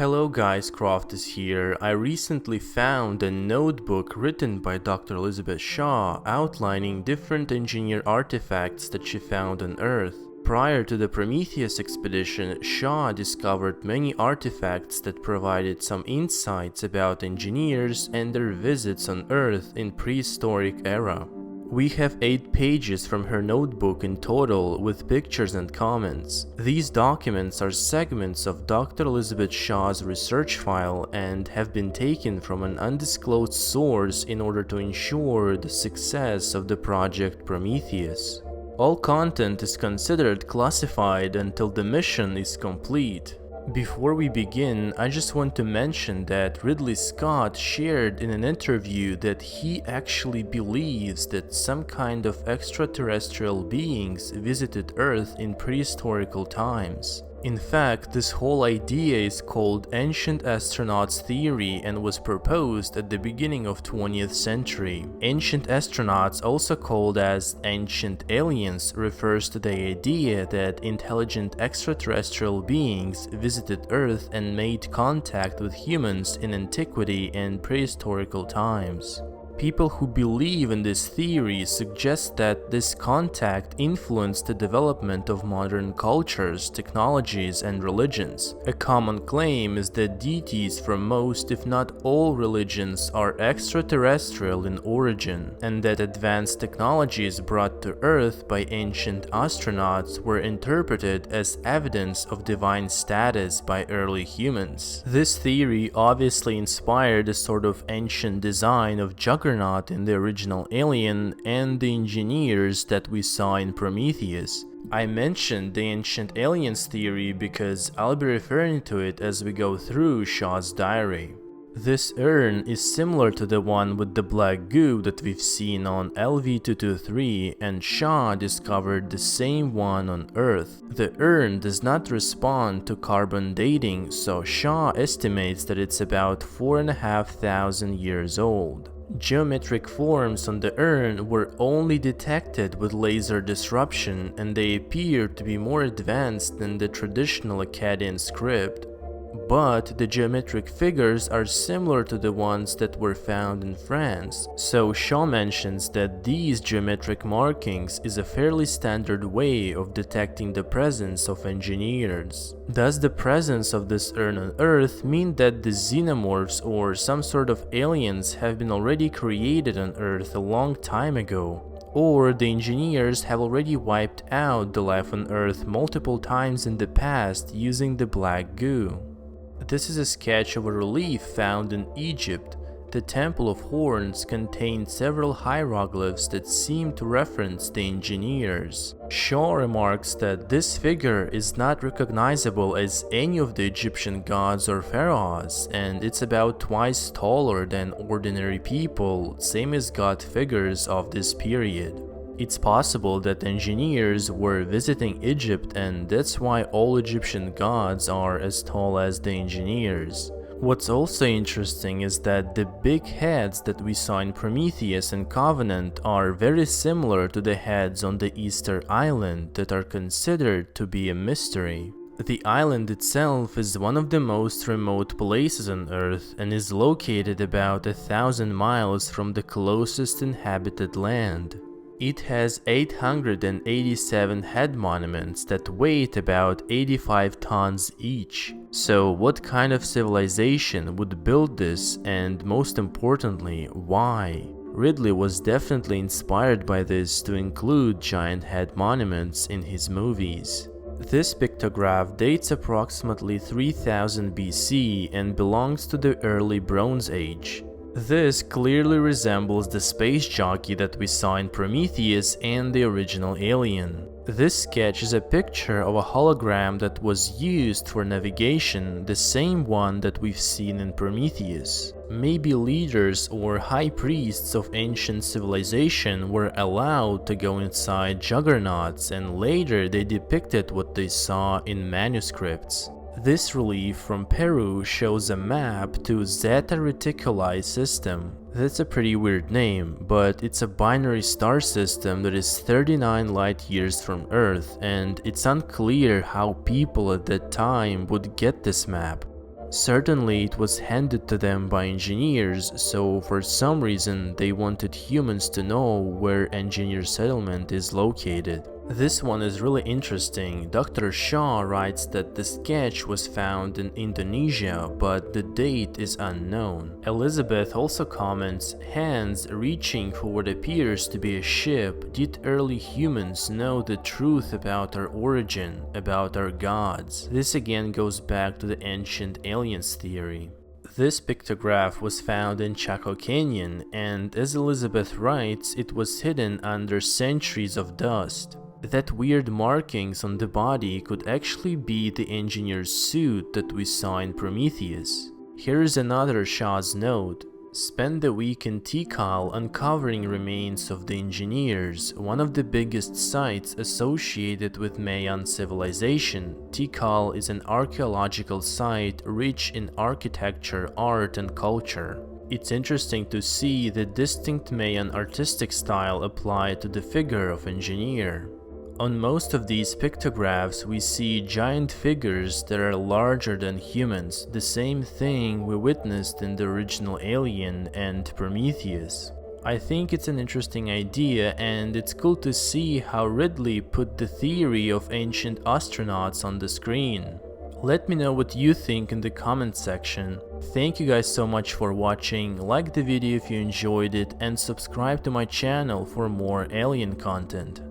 Hello guys, Croft is here. I recently found a notebook written by Dr. Shaw outlining different engineered artifacts that she found on Earth. Prior to the Prometheus expedition, Shaw discovered many artifacts that provided some insights about engineers and their visits on Earth in prehistoric era. We have 8 pages from her notebook in total with pictures and comments. These documents are segments of Dr. Elizabeth Shaw's research file and have been taken from an undisclosed source in order to ensure the success of the Project Prometheus. All content is considered classified until the mission is complete. Before we begin, I just want to mention that Ridley Scott shared in an interview that he actually believes that some kind of extraterrestrial beings visited Earth in prehistorical times. In fact, this whole idea is called ancient astronauts theory and was proposed at the beginning of 20th century. Ancient astronauts, also called as ancient aliens, refers to the idea that intelligent extraterrestrial beings visited Earth and made contact with humans in antiquity and prehistorical times. People who believe in this theory suggest that this contact influenced the development of modern cultures, technologies, and religions. A common claim is that deities from most, if not all, religions are extraterrestrial in origin, and that advanced technologies brought to Earth by ancient astronauts were interpreted as evidence of divine status by early humans. This theory obviously inspired a sort of ancient design of Juggernaut in the original Alien and the engineers that we saw in Prometheus. I mentioned the ancient aliens theory because I'll be referring to it as we go through Shaw's diary. This urn is similar to the one with the black goo that we've seen on LV-223, and Shaw discovered the same one on Earth. The urn does not respond to carbon dating, so Shaw estimates that it's about 4,500 years old. Geometric forms on the urn were only detected with laser disruption, and they appear to be more advanced than the traditional Akkadian script. But the geometric figures are similar to the ones that were found in France, so Shaw mentions that these geometric markings is a fairly standard way of detecting the presence of engineers. Does the presence of this urn on Earth mean that the xenomorphs or some sort of aliens have been already created on Earth a long time ago? Or the engineers have already wiped out the life on Earth multiple times in the past using the black goo? This is a sketch of a relief found in Egypt. The Temple of Horns contained several hieroglyphs that seem to reference the engineers. Shaw remarks that this figure is not recognizable as any of the Egyptian gods or pharaohs, and it's about twice taller than ordinary people, same as god figures of this period. It's possible that engineers were visiting Egypt, and that's why all Egyptian gods are as tall as the engineers. What's also interesting is that the big heads that we saw in Prometheus and Covenant are very similar to the heads on the Easter Island that are considered to be a mystery. The island itself is one of the most remote places on Earth and is located about 1,000 miles from the closest inhabited land. It has 887 head monuments that weigh about 85 tons each. So what kind of civilization would build this, and most importantly, why? Ridley was definitely inspired by this to include giant head monuments in his movies. This pictograph dates approximately 3000 BC and belongs to the early Bronze Age. This clearly resembles the space jockey that we saw in Prometheus and the original Alien. This sketch is a picture of a hologram that was used for navigation, the same one that we've seen in Prometheus. Maybe leaders or high priests of ancient civilization were allowed to go inside juggernauts, and later they depicted what they saw in manuscripts. This relief from Peru shows a map to Zeta Reticuli system. That's a pretty weird name, but it's a binary star system that is 39 light years from Earth, and it's unclear how people at that time would get this map. Certainly it was handed to them by engineers, so for some reason they wanted humans to know where engineer settlement is located. This one is really interesting. Dr. Shaw writes that the sketch was found in Indonesia, but the date is unknown. Elizabeth also comments, hands reaching for what appears to be a ship. Did early humans know the truth about our origin, about our gods? This again goes back to the ancient aliens theory. This pictograph was found in Chaco Canyon, and as Elizabeth writes, it was hidden under centuries of dust. That weird markings on the body could actually be the engineer's suit that we saw in Prometheus. Here is another Shaw's note. Spend the week in Tikal uncovering remains of the engineers, one of the biggest sites associated with Mayan civilization. Tikal is an archaeological site rich in architecture, art, and culture. It's interesting to see the distinct Mayan artistic style applied to the figure of engineer. On most of these pictographs, we see giant figures that are larger than humans, the same thing we witnessed in the original Alien and Prometheus. I think it's an interesting idea, and it's cool to see how Ridley put the theory of ancient astronauts on the screen. Let me know what you think in the comment section. Thank you guys so much for watching, like the video if you enjoyed it, and subscribe to my channel for more alien content.